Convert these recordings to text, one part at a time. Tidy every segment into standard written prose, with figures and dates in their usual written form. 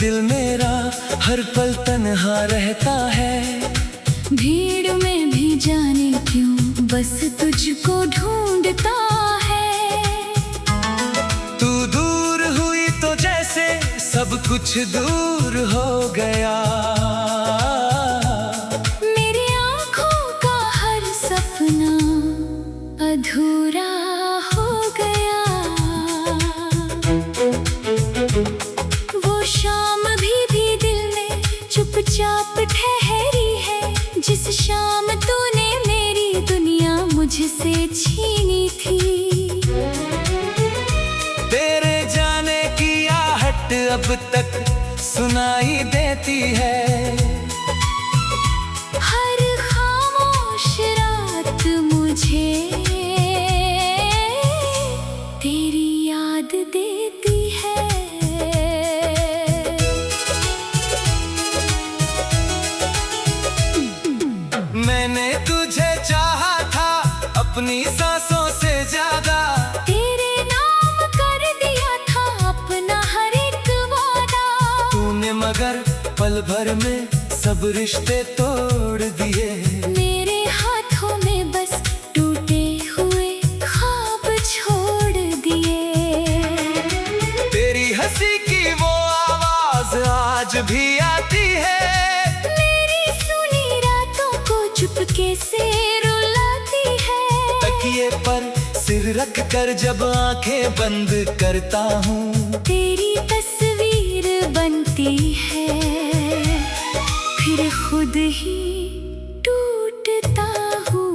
दिल मेरा हर पल तन्हा रहता है। भीड़ में भी जाने क्यों बस तुझको ढूंढता है। तू दूर हुई तो जैसे सब कुछ दूर हो गया। मेरी आँखों का हर सपना अधूरा हो गया। वो शाम भी दिल में चुपचाप ठहरी है, जिस शाम तूने मेरी दुनिया मुझसे छीनी थी। तेरे जाने की आहट अब तक सुनाई देती है। हर खामोश रात मुझे तेरी याद देती है। मैंने तुझे चाहा था अपनी सांसों से ज्यादा। तेरे नाम कर दिया था अपना हर एक वादा। तूने मगर पल भर में सब रिश्ते तोड़ दिए। मेरे हाथों में बस टूटे हुए ख्वाब छोड़ दिए। तेरी हंसी की वो आवाज आज भी आती है। मेरी सुनी रातों को चुपके से रुलाती है। तकिए पर सिर रख कर जब आंखें बंद करता हूँ, तेरी तस्वीर बनती है, फिर खुद ही टूटता हूँ।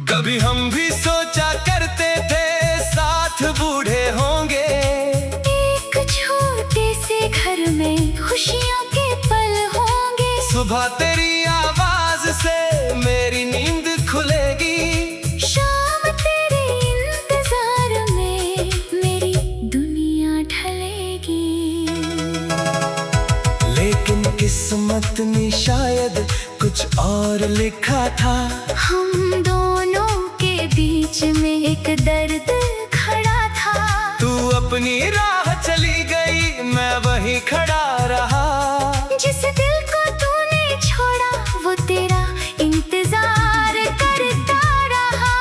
कभी हम भी सोचा करते थे साथ बूढ़े होंगे। एक छोटे से घर में खुशियों के पल होंगे। सुबह तेरी आवाज से मेरी नींद खुलेगी। शाम तेरे इंतजार में मेरी दुनिया ढलेगी। लेकिन किस्मत ने शायद कुछ और लिखा था। हम दोनों के बीच में एक दर्द खड़ा था। तू अपनी राह चली गई, मैं वहीं खड़ा रहा। जिस दिल को तूने छोड़ा वो तेरा इंतजार करता रहा।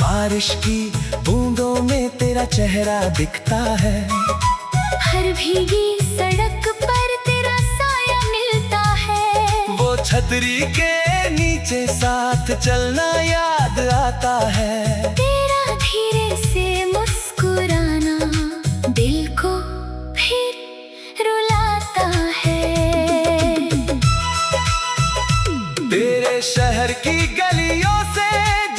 बारिश की बूंदों में तेरा चेहरा दिखता है। हर भीगी सड़क पर तेरा साया मिलता है। वो छतरी के नीचे साथ चलना याद आता है। तेरा धीरे से मुस्कुराना दिल को फिर रुलाता है। तेरे शहर की गलियों से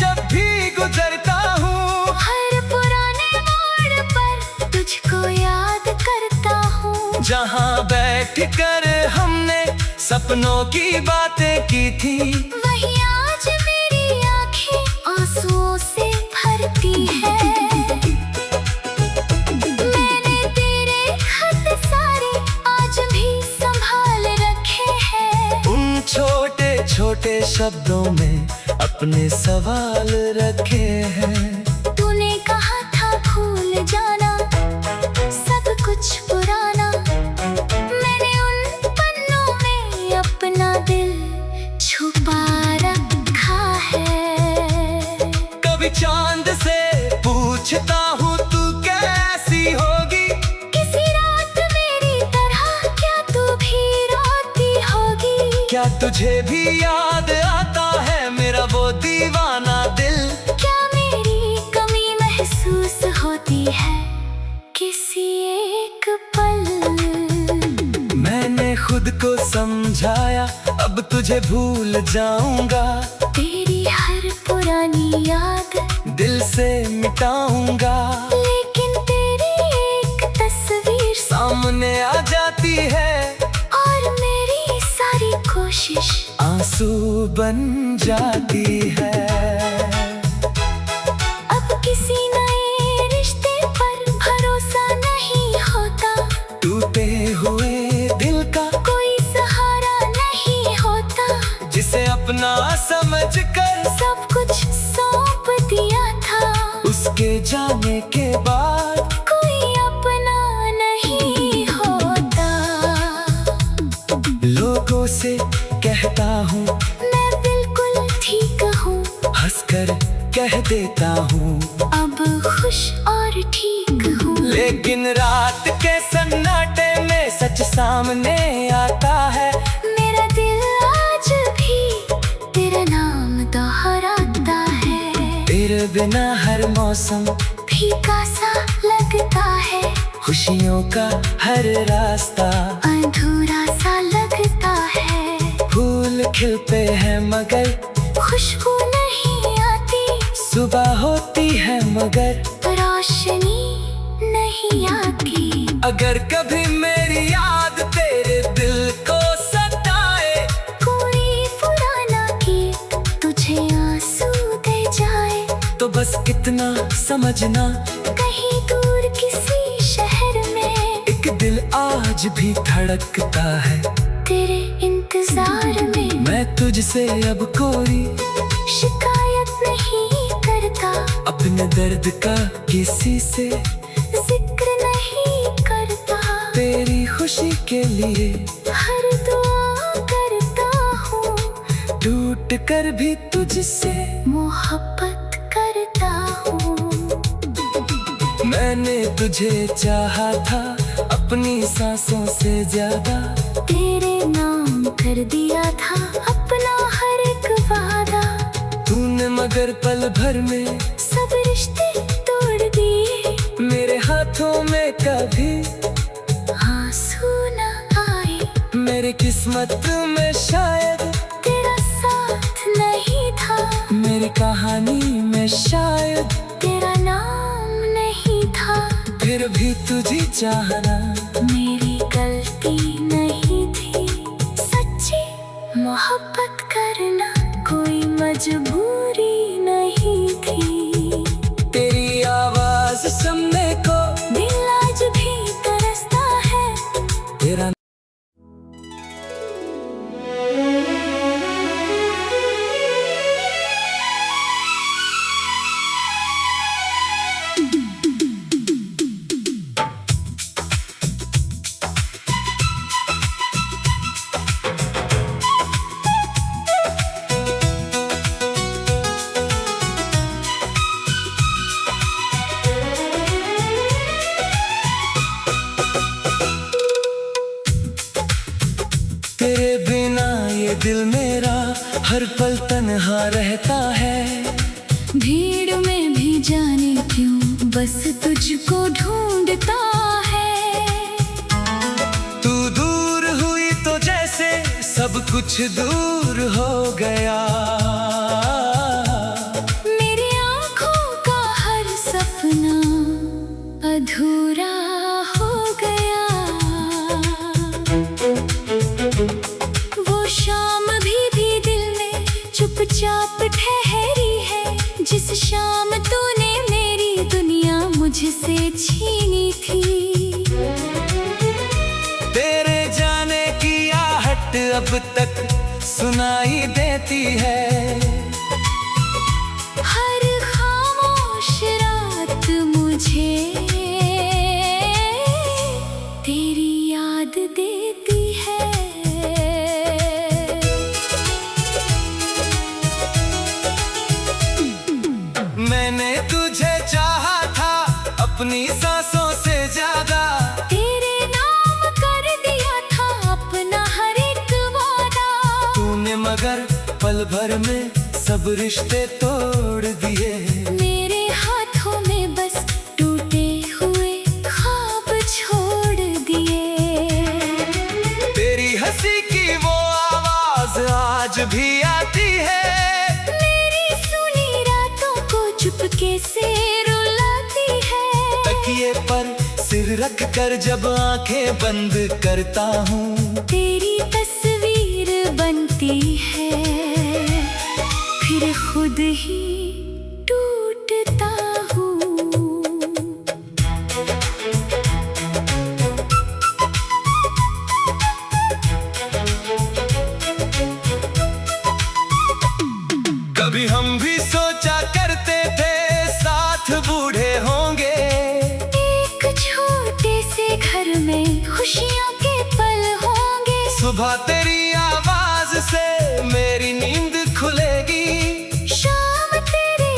जब भी गुजरता हूँ, हर पुराने मोड़ पर तुझको याद करता हूँ। जहाँ बैठ कर हमने सपनों की बातें की थी, वही आज मेरी आंखें आंसुओं से भरती है। मैंने तेरे खत सारे आज भी संभाल रखे हैं। उन छोटे छोटे शब्दों में अपने सवाल रखे हैं। तूने कहा था भूल जाना सब कुछ पुराना। मैंने उन पन्नों में अपना दिल छुपा रखा है। कभी चांद से पूछता हूँ तू कैसी होगी। किसी रात मेरी तरह क्या तू भी रोती होगी। क्या तुझे भी याद आता है मेरा वो दीवाना दिल। क्या मेरी कमी महसूस होती है किसी एक पल। मैंने खुद को समझाया अब तुझे भूल जाऊंगा। तेरी हर पुरानी याद दिल से मिटाऊंगा। लेकिन तेरी एक तस्वीर सामने आ जाती है और मेरी सारी कोशिश आंसू बन जाती है। अब किसी नए रिश्ते पर भरोसा नहीं होता। टूटे हुए दिल का कोई सहारा नहीं होता। देता हूँ। अब खुश और ठीक हूँ। लेकिन रात के सन्नाटे में सच सामने आता है। मेरा दिल आज भी तेरा नाम दोहराता है। तेरे बिना हर मौसम फीका सा लगता है। खुशियों का हर रास्ता अधूरा सा लगता है। फूल खिलते हैं मगर खुशबू नहीं आती। सुबह होती है मगर रोशनी नहीं आती। अगर कभी मेरी याद तेरे दिल को सताए, कोई पुराना गीत तुझे आंसू दे जाए, तो बस इतना समझना कहीं दूर किसी शहर में एक दिल आज भी धड़कता है तेरे इंतजार में। मैं तुझसे अब कोई शिकायत नहीं करता। अपने दर्द का किसी से जिक्र नहीं करता। तेरी खुशी के लिए हर दुआ करता हूँ। टूट कर भी तुझसे मोहब्बत करता हूँ। मैंने तुझे चाहा था अपनी सांसों से ज्यादा। तेरे नाम कर दिया था अपना हर एक वादा। तूने मगर पल भर में सब रिश्ते तोड़ दिए। मेरे हाथों में कभी आंसू न आए। मेरी किस्मत में शायद तेरा साथ नहीं था। मेरी कहानी में शायद तेरा नाम नहीं था। फिर भी तुझे चाहना मेरी गलती नहीं थी। सच्ची मोहब्बत करना कोई मजबूरी नहीं थी। तेरी आवाज सुनने को दिल आज भी तरसता है। तेरा तेरे बिना ये दिल मेरा हर पल तन्हा रहता है। भीड़ में भी जाने क्यों बस तुझको ढूंढता है। तू दूर हुई तो जैसे सब कुछ दूर हो गया। मेरी आँखों का हर सपना अधूरा हो गया। वो शाम भी दिल में चुपचाप ठहरी है। जिस शाम तूने मेरी दुनिया मुझसे छीनी थी। तेरे जाने की आहट अब तक सुनाई देती है। हर खामोश रात मुझे तेरी याद देती है। मैंने तुझे चाहा था अपनी सांसों से ज्यादा। तेरे नाम कर दिया था अपना हर एक वादा। तूने मगर पल भर में सब रिश्ते तोड़ दिए। मेरे हाथों में बस टूटे हुए ख्वाब छोड़ दिए। तेरी हंसी की वो आवाज आज भी आती है। मेरी सुनी रातों को चुपके से रुलाती है। तकिए पर सिर रख कर जब आंखें बंद करता हूँ, तेरी तस्वीर बनती है। फिर खुद ही टूटता हूँ। कभी हम भी सोचा करते थे साथ बूढ़े होंगे। एक छोटे से घर में खुशियों के पल होंगे। सुबह तेरी आवाज से मेरी नींद खुलेगी। शाम तेरे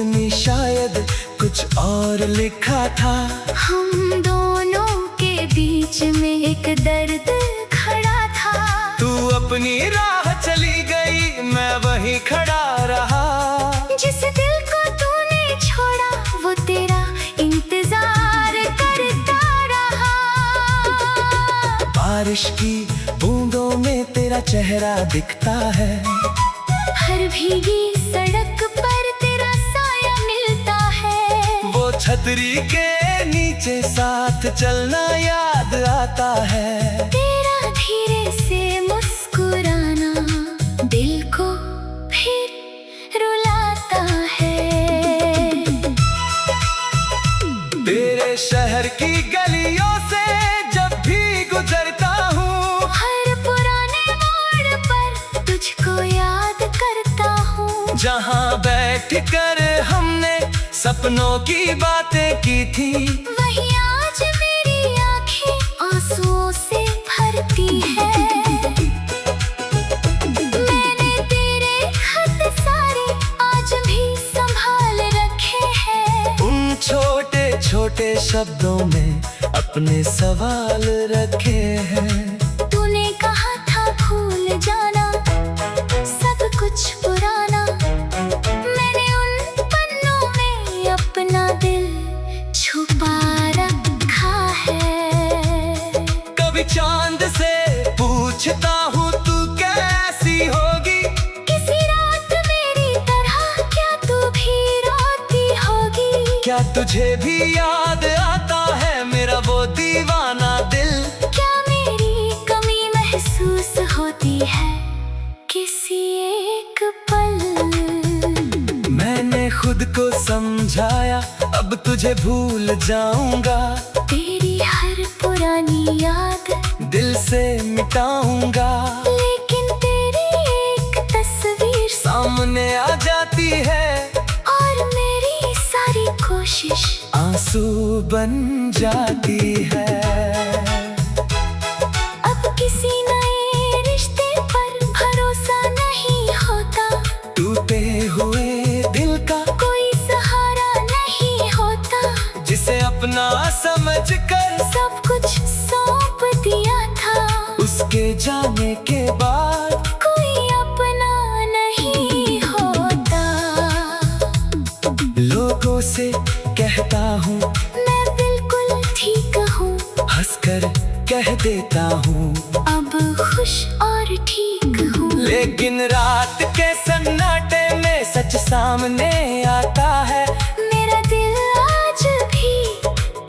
सुनी शायद कुछ और लिखा था। हम दोनों के बीच में एक दर्द खड़ा था। तू अपनी राह चली गई, मैं वहीं खड़ा रहा। जिस दिल को तूने छोड़ा वो तेरा इंतजार करता रहा। बारिश की बूंदों में तेरा चेहरा दिखता है। हर भीगी सड़क पर तेरा साया मिलता है। वो छतरी के नीचे साथ चलना याद आता है। तेरा धीरे से मुस्कुराना दिल को फिर रुलाता है। तेरे शहर की गलियों से जब भी गुजरता हूँ, हर पुराने मोड़ पर तुझको याद करता हूँ। जहाँ बैठ कर हमने सपनों की बातें की थी, वही आज मेरी आंखें आंसुओं से भरती है। मैंने तेरे खत सारे आज भी संभाल रखे हैं। उन छोटे छोटे शब्दों में अपने सवाल रखे हैं। तूने कहा था भूल जाना सब कुछ पुराना। मैंने उन पन्नों में अपना दिल छुपा रखा है। कभी चांद से पूछता हूँ तू कैसी होगी। किसी रात मेरी तरह क्या तू भी रोती होगी। क्या तुझे भी याद आता है मेरा वो दीवाना दिल। क्या मेरी कमी महसूस होती है किसी एक पल। मैंने खुद को समझाया अब तुझे भूल जाऊंगा। तेरी हर पुरानी याद दिल से मिटाऊंगा। लेकिन तेरी एक तस्वीर सामने आ जाती है और मेरी सारी कोशिश आंसू बन जाती है। अब किसी नए रिश्ते पर भरोसा नहीं होता। टूटे हुए दिल का कोई सहारा नहीं होता। जिसे अपना समझ कर सब कुछ सौंप दिया था। उसके जाने के बाद कोई अपना नहीं होता। लोगों से कहता हूँ मैं बिल्कुल ठीक हूँ। हंसकर कह देता हूँ अब खुश और ठीक हूँ। लेकिन रात के सन्नाटे में सच सामने आता है। मेरा दिल आज भी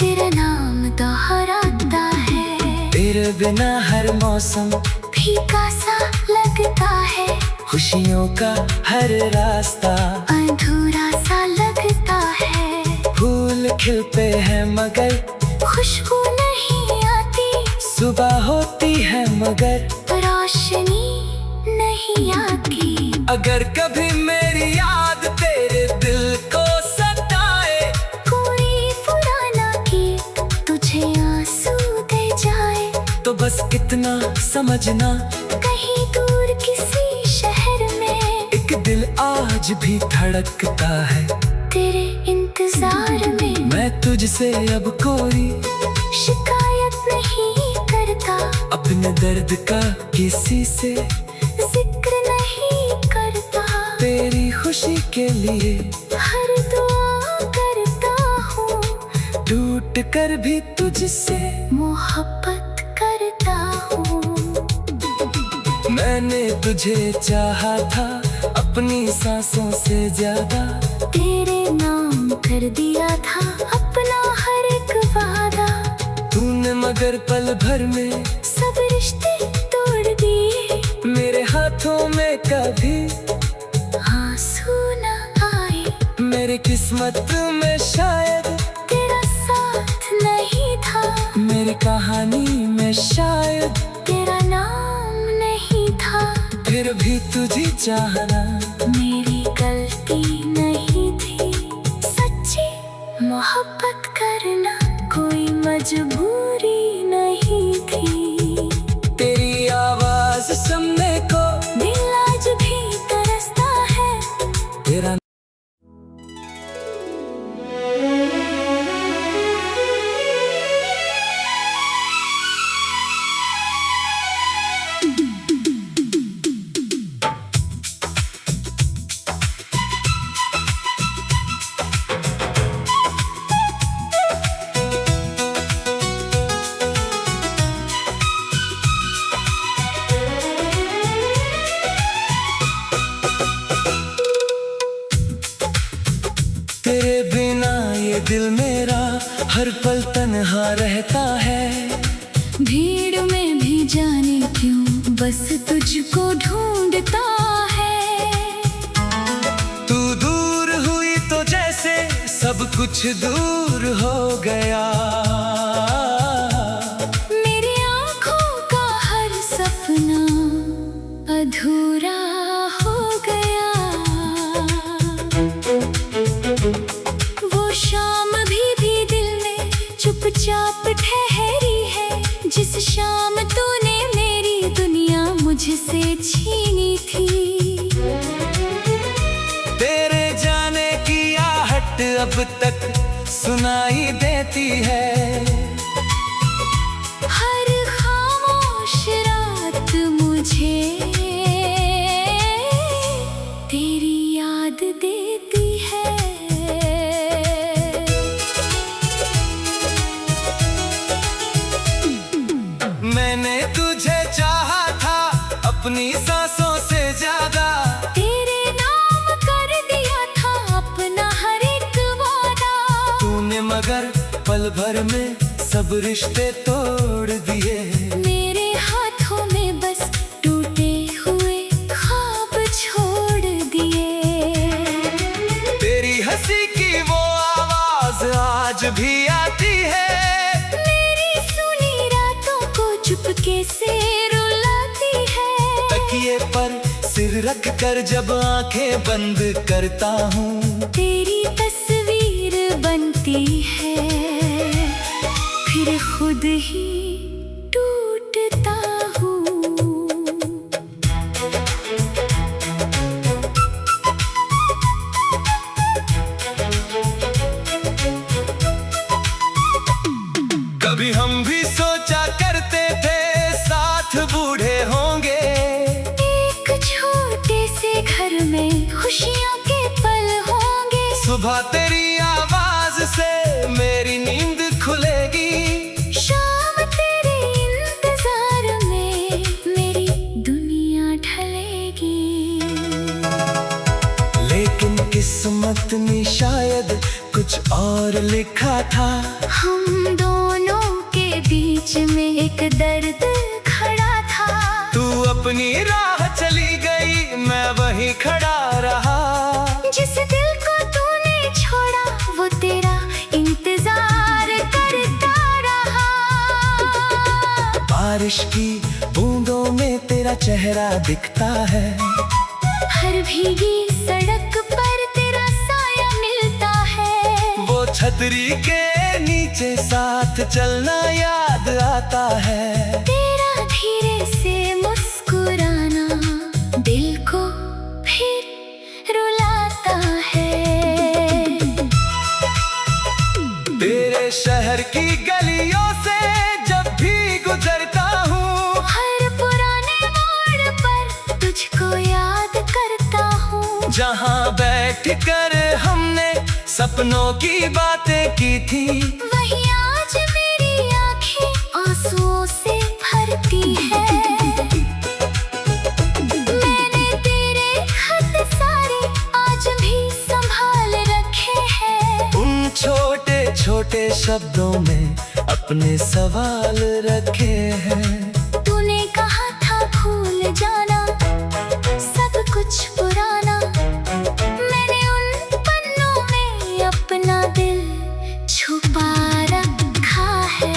तेरा नाम दोहराता है। तेरे बिना हर मौसम फीका सा लगता है। खुशियों का हर रास्ता अधूरा सा लगता है। फूल खिलते हैं मगर खुशबू नहीं आती। सुबह होती है मगर रोशनी नहीं आती। अगर कभी मेरी याद तेरे दिल को सताए, कोई पुराना गीत तुझे आंसू दे जाए, तो बस इतना समझना कहीं दूर किसी शहर में एक दिल आज भी धड़कता है तेरे इंतजार में। मैं तुझसे अब कोई शिकायत नहीं करता। अपने दर्द का किसी से जिक्र नहीं करता। तेरी खुशी के लिए हर दुआ करता हूँ। टूट कर भी तुझसे मोहब्बत करता हूँ। मैंने तुझे चाहा था अपनी सांसों से ज्यादा। तेरे नाम कर दिया था अपना हर एक वादा। तूने मगर पल भर में सब रिश्ते तोड़ दिए। मेरे हाथों में कभी आंसू न आए। मेरी किस्मत में शायद तेरा साथ नहीं था। मेरी कहानी में शायद तेरा नाम नहीं था। फिर भी तुझे चाहना मेरी गलती नहीं थी। सच्ची मोहब्बत करना कोई मजबूरी नहीं थी। तेरी आवाज सुनने को दिल आज भी तरसता है। तेरा ये दिल मेरा हर पल तन्हा रहता है। भीड़ में भी जाने क्यों बस तुझको ढूंढता है। तू दूर हुई तो जैसे सब कुछ दूर हो गया। मेरी आँखों का हर सपना अधूरा हो गया। वो शाम भी दिल में चुपचाप ठहरी है, जिस शाम तूने मेरी दुनिया मुझसे छीनी थी। तेरे जाने की आहट अब तक सुनाई देती है। हर खामोश रात मुझे तेरी याद देती है। मैंने तुझे चाहा था अपनी सांसों से ज्यादा। तेरे नाम कर दिया था अपना हर एक वादा। तूने मगर पल भर में सब रिश्ते तोड़ दिए। मेरे हाथों में बस टूटे हुए ख्वाब छोड़ दिए। तेरी हंसी की वो आवाज आज भी आती है। चुपके से रुलाती है। तकिए पर सिर रख कर जब आंखें बंद करता हूँ, तेरी तस्वीर बनती है, फिर खुद ही टूटता हूँ। कभी हम भी सोचा करते थे साथ बूढ़े होंगे। एक छोटे से घर में खुशियों के पल होंगे। सुबह तेरी आवाज से मेरी नींद खुलेगी। शाम तेरे इंतजार में मेरी दुनिया ढलेगी। लेकिन किस्मत ने शायद कुछ और लिखा था। हम दोनों के बीच में एक दर्द खड़ा था। तू अपनी राह चली गई, मैं वहीं खड़ा रहा। जिस दिल को तूने छोड़ा वो तेरा इंतजार करता रहा। बारिश की बूंदों में तेरा चेहरा दिखता है। हर भीगी सड़क पर तेरा साया मिलता है। वो छतरी के नीचे साथ चलना याद आता है। तेरा धीरे से मुस्कुराना दिल को फिर रुलाता है। तेरे शहर की गलियों से जब भी गुजरता हूँ, हर पुराने मोड़ पर तुझको याद करता हूँ। जहाँ बैठ कर हमने सपनों की बातें की थी, वही आज मेरी आंखें आंसुओं से भरती है। मैंने तेरे खत सारे आज भी संभाल रखे हैं। उन छोटे छोटे शब्दों में अपने सवाल रखे हैं। तूने कहा था भूल जाना सब कुछ पुराना। मैंने उन पन्नों में अपना दिल छुपा रखा है।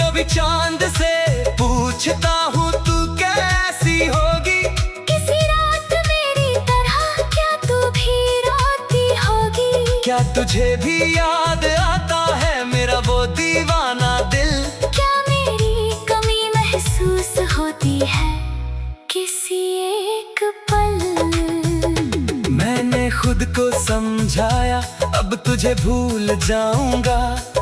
कभी चांद से पूछता हूँ तू कैसी होगी। किसी रात मेरी तरह क्या तू भी रोती होगी। क्या तुझे भी याद आता है मेरा वो दीवाना दिल। क्या मेरी कमी महसूस होती है किसी एक पल। मैंने खुद को समझाया अब तुझे भूल जाऊंगा।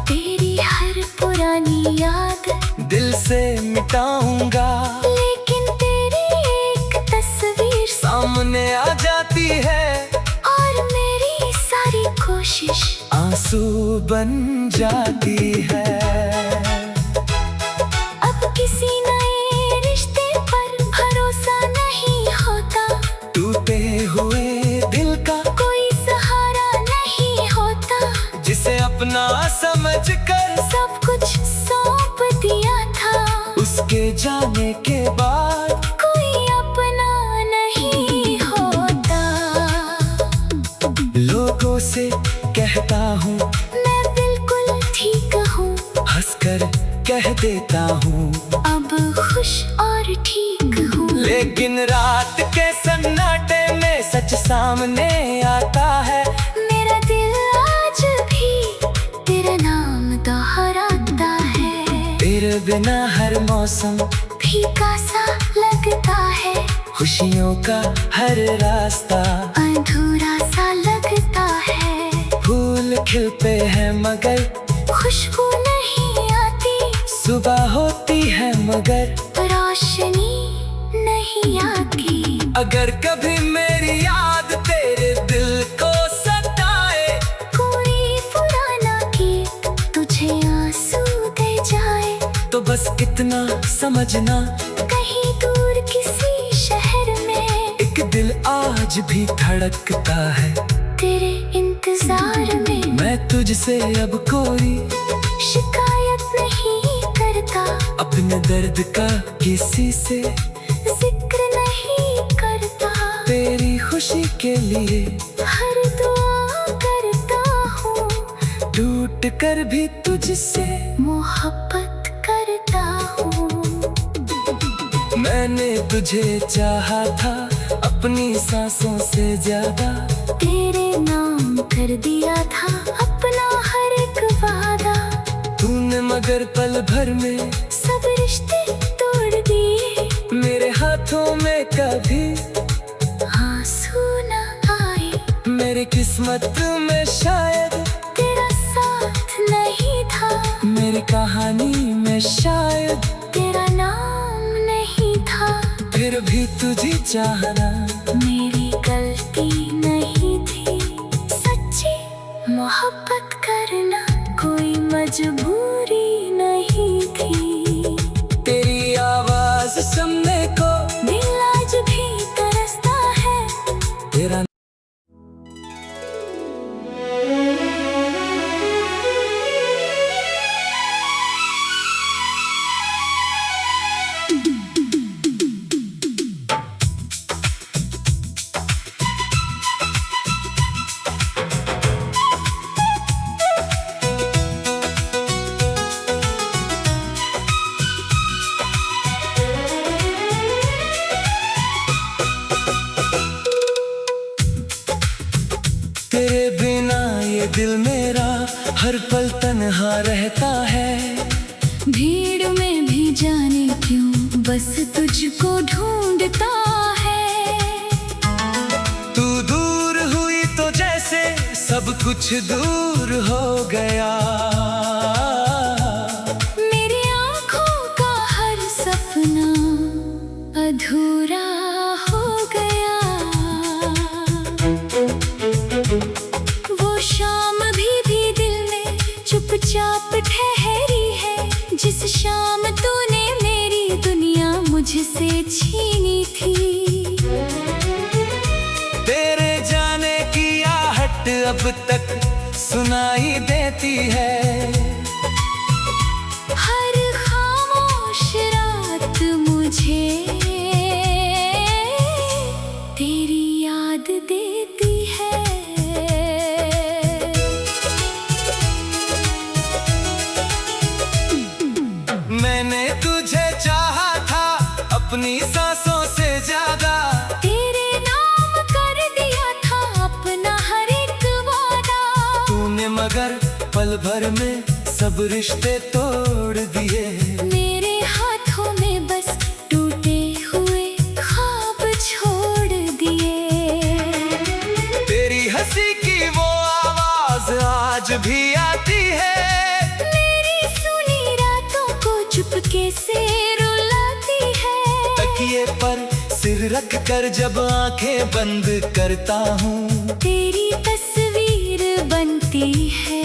तेरी हर पुरानी याद दिल से मिटाऊंगा। लेकिन तेरी एक तस्वीर सामने आ जाती है और मेरी सारी कोशिश आंसू बन जाती है। अब किसी नए रिश्ते पर भरोसा नहीं होता। टूटे हुए दिल का कोई सहारा नहीं होता। अपना समझ कर सब कुछ सौंप दिया था। उसके जाने के बाद कोई अपना नहीं होता। लोगों से कहता हूँ मैं बिल्कुल ठीक हूँ, हंसकर कह देता हूँ अब खुश और ठीक हूँ। लेकिन रात के सन्नाटे में सच सामने आता है। मेरा दिल आज भी तेरा नाम दोहराता है। तेरे बिना हर मौसम फीका सा लगता है। खुशियों का हर रास्ता अधूरा सा लगता है। फूल खिलते हैं मगर खुशबू नहीं आती। सुबह होती है मगर रोशनी नहीं आती। अगर कभी मेरी याद तेरे दिल को सताए, कोई पुराना गीत तुझे आंसू दे जाए, तो बस इतना समझना कहीं दूर किसी शहर में एक दिल आज भी धड़कता है तेरे इंतजार में। मैं तुझसे अब कोई शिकायत नहीं करता, अपने दर्द का किसी से जिक्र नहीं करता। तेरी खुशी के लिए हर दुआ करता हूँ, टूट कर भी तुझसे मोहब्बत करता हूँ। मैंने तुझे चाहा था अपनी सांसों से ज्यादा। तेरे नाम कर दिया था अपना हर एक वादा। तूने मगर पल भर में सब रिश्ते तोड़ दिए। मेरे हाथों में कभी आंसू न आए। मेरी किस्मत में शायद तेरा साथ नहीं था। मेरी कहानी में शायद तेरा नाम नहीं था। फिर भी तुझे चाहना मेरी गलती नहीं थी। सच्ची मोहब्बत करना कोई मजबूरी नहीं थी। तेरी आवाज सुनने को दिल आज भी तरसता है। तेरा तेरे बिना ये दिल मेरा हर पल तन्हा रहता है। भीड़ में भी जाने क्यों बस तुझको ढूंढता है। तू दूर हुई तो जैसे सब कुछ दूर हो गया। मेरी आंखों का हर सपना अधूरा हो गया। वो शाम भी दिल में चुपचाप ठहरी है। जिस शाम तूने मेरी दुनिया मुझसे छीनी थी। तेरे जाने की आहट अब तक सुनाई देती है। हर खामोश रात मुझे तेरी याद देती है। मैंने तुझे चाहा था अपनी सांसों से ज्यादा। तेरे नाम कर दिया था अपना हर एक वादा। तूने मगर पल भर में सब रिश्ते तोड़ दिए। मेरे हाथों में बस टूटे हुए ख्वाब छोड़ दिए। तेरी हंसी की वो आवाज आज भी आती है। मेरी सुनी रातों को चुपके से रुलाती है। तकिए पर सिर रख कर जब आंखें बंद करता हूँ, तेरी तस्वीर बनती है।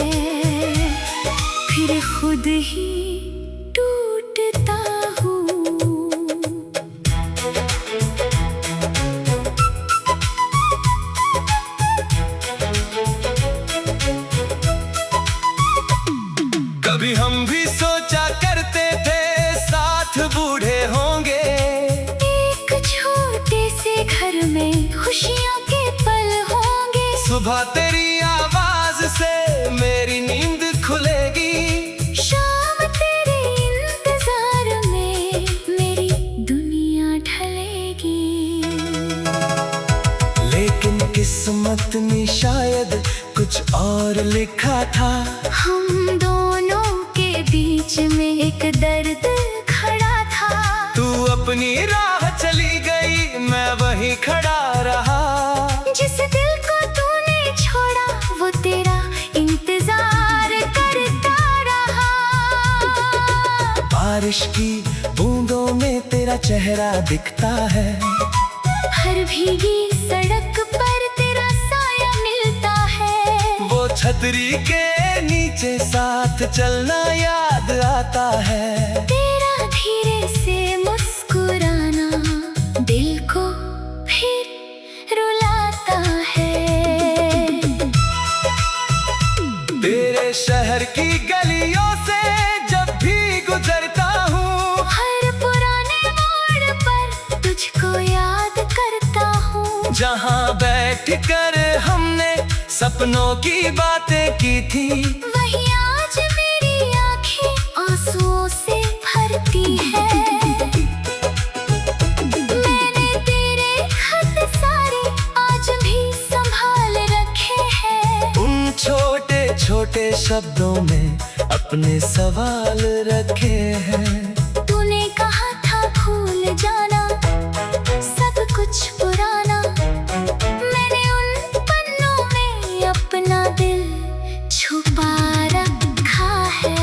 फिर खुद ही टूटता हूँ। कभी हम भी सोचा करते थे साथ बूढ़े होंगे। एक छोटे से घर में खुशियों के पल होंगे। सुबह तेरी आवाज से मेरी नींद खुलेगी। शाम तेरे इंतजार में मेरी दुनिया ढलेगी। लेकिन किस्मत ने शायद कुछ और लिखा था। हम दोनों के बीच में एक दर्द खड़ा था। तू अपनी राह चली गई, मैं वहीं खड़ा रहा। जिस दिल को तूने छोड़ा वो तेरा इंतजार करता रहा। बारिश की बूंदों में तेरा चेहरा दिखता है। हर भीगी सड़क पर तेरा साया मिलता है। वो छतरी के नीचे साथ चलना याद आता है। तेरा धीरे से मुस्कुराना दिल को फिर रुलाता है। तेरे शहर की गलियों से जब भी गुजरता हूँ, हर पुराने मोड़ पर तुझको याद करता हूँ। जहाँ बैठ कर हमने सपनों की बातें की थी, वही आज मेरी आंखें आंसुओं से भरती है। मैंने तेरे खत सारे आज भी संभाल रखे हैं। उन छोटे छोटे शब्दों में अपने सवाल रखे हैं। तूने कहा था भूल जाना सब कुछ पुराना। मैंने उन पन्नों में अपना दिल छुपा रखा है।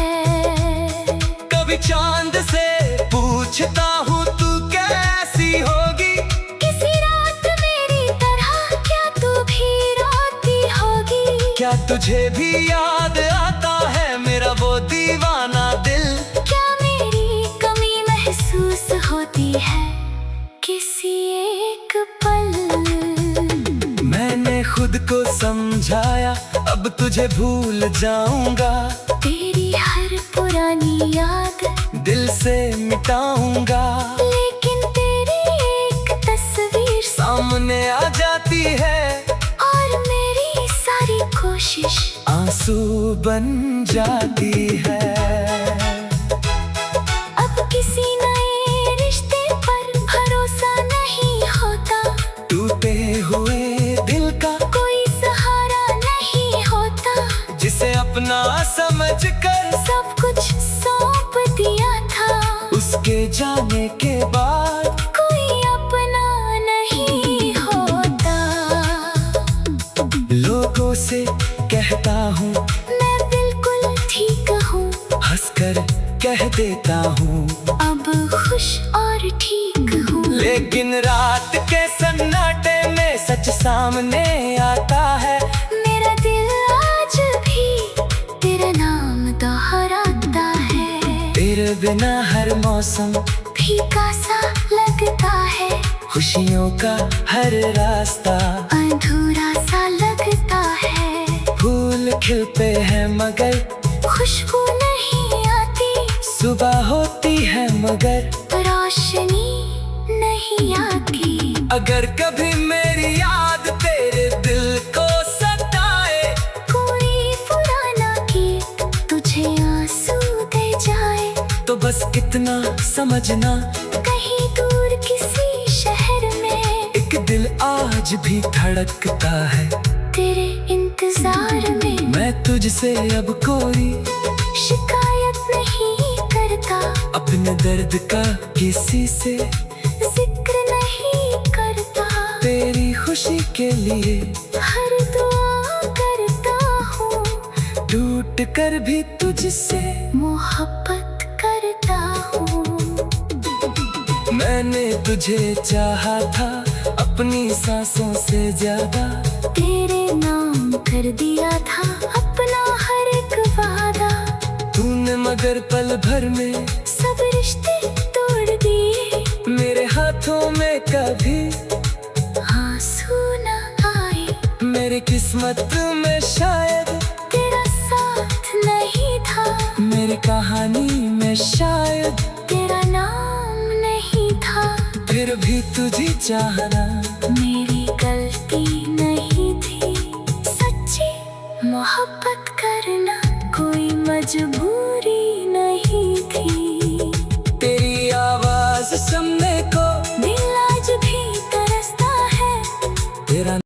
कभी चांद से पूछता हूँ तू कैसी होगी। किसी रात मेरी तरह क्या तू भी रोती होगी। क्या तुझे भी याद आता है मेरा वो दीवाना दिल। क्या मेरी कमी महसूस होती है किसी एक पल। मैंने खुद को समझाया अब तुझे भूल जाऊंगा। तेरी हर पुरानी याद दिल से मिटाऊंगा। लेकिन तेरी एक तस्वीर सामने आ जाती है और मेरी सारी कोशिश आंसू बन जाती है। अब किसी नए रिश्ते पर भरोसा नहीं होता। टूटे हुए दिल का कोई सहारा नहीं होता। जिसे अपना समझ कर सब कुछ सौंप दिया था। उसके जाने के बाद कोई अपना नहीं होता। लोगों से कहता हूँ मैं बिल्कुल ठीक हूँ। हंसकर कह देता हूँ अब खुश और ठीक हूँ। लेकिन रात के सन्नाटे में सच सामने आता है। मेरा दिल आज भी तेरा नाम दोहराता है। तेरे बिना हर मौसम फीका सा लगता है। खुशियों का हर रास्ता अधूरा सा लगता है। फूल खिलते हैं मगर खुशबू नहीं आती। सुबह होती है मगर रोशनी नहीं आती। अगर कभी मेरी याद तेरे दिल को सताए, कोई पुराना गीत तुझे आंसू दे जाए, तो बस इतना समझना कहीं दूर किसी शहर में एक दिल आज भी धड़कता है तेरे इंतजार में। मैं तुझसे अब कोई शिकायत नहीं करता। अपने दर्द का किसी से जिक्र नहीं करता। तेरी खुशी के लिए हर दुआ करता हूँ। टूट कर भी तुझसे मोहब्बत करता हूँ। मैंने तुझे चाहा था अपनी सांसों से ज्यादा। तेरे नाम कर दिया था अपना हर एक वादा। तूने मगर पल भर में सब रिश्ते तोड़ दिए। मेरे हाथों में कभी आंसू न आए। मेरी किस्मत में शायद तेरा साथ नहीं था। मेरी कहानी में शायद तेरा नाम नहीं था, फिर भी तुझे चाहना मेरा